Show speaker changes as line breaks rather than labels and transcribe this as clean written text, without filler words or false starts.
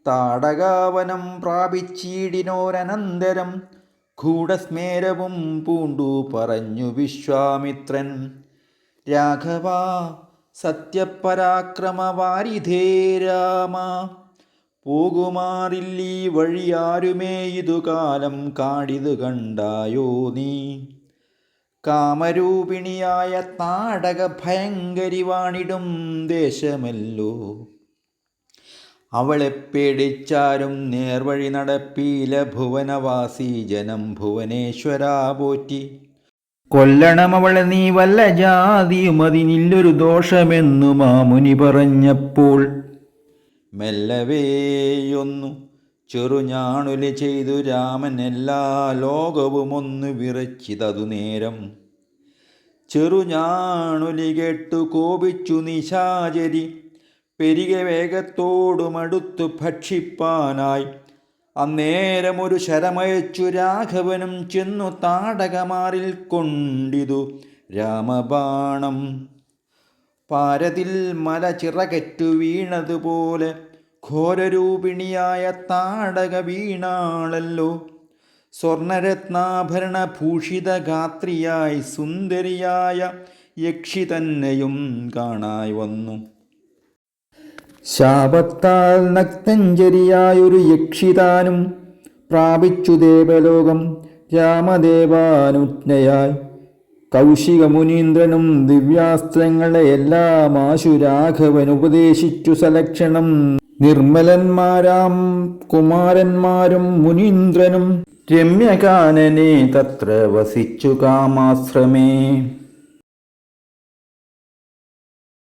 താടകാവനം പ്രാപിച്ചിടിനോരനന്തരം ഗൂഢസ്മേരവും പൂണ്ടു പറഞ്ഞു വിശ്വാമിത്രൻ. രാഘവ സത്യപരാക്രമവാരിധേ രാമ, പോകുമാറില്ലീ വഴിയാരുമേ ഇതുകാലം കാടിതു കണ്ടായോ നീ. കാമരൂപിണിയായ താടക ഭയങ്കരി വാണിടും ദേശമല്ലോ. അവളെ പേടിച്ചാരും നേർവഴി നടപ്പീല. ഭുവനവാസി ജനം ഭുവനേശ്വരാ പോറ്റി. കൊല്ലണമവളെ നീ വല്ല ജാതിയും അതിനില്ലൊരു ദോഷമെന്നു മാമുനി പറഞ്ഞപ്പോൾ മെല്ലവേയൊന്നു ചെറുഞാണുലി ചെയ്തു രാമൻ എല്ലാ ലോകവും ഒന്ന് വിറച്ചിതതു നേരം. ചെറുഞാണുലി കേട്ടു കോപിച്ചു നിശാചരി പെരികെ വേഗത്തോടുമടുത്തു ഭക്ഷിപ്പാനായി. അന്നേരമൊരു ശരമയച്ചു രാഘവനും ചെന്നു താടകമാറിൽ കൊണ്ടിതു രാമബാണം. പാരതിൽ മല ചിറകറ്റു വീണതുപോലെ ഘോരരൂപിണിയായ താടക വീണാളല്ലോ. സ്വർണരത്നാഭരണ ഭൂഷിതഗാത്രിയായി സുന്ദരിയായ യക്ഷി തന്നെയും കാണായി വന്നു. ശാപത്താൽ നക്തഞ്ചരിയായൊരു യക്ഷിതാനും പ്രാപിച്ചു ദേവലോകം രാമദേവാനുജ്ഞയായി. കൗശിക മുനീന്ദ്രനും ദിവ്യാസ്ത്രങ്ങളെ എല്ലാം ആശു രാഘവൻ ഉപദേശിച്ചു സലക്ഷണം. നിർമ്മലന്മാരാം കുമാരന്മാരും മുനീന്ദ്രനും രമ്യകാനനെ തത്ര വസിച്ചു കാമാശ്രമേ.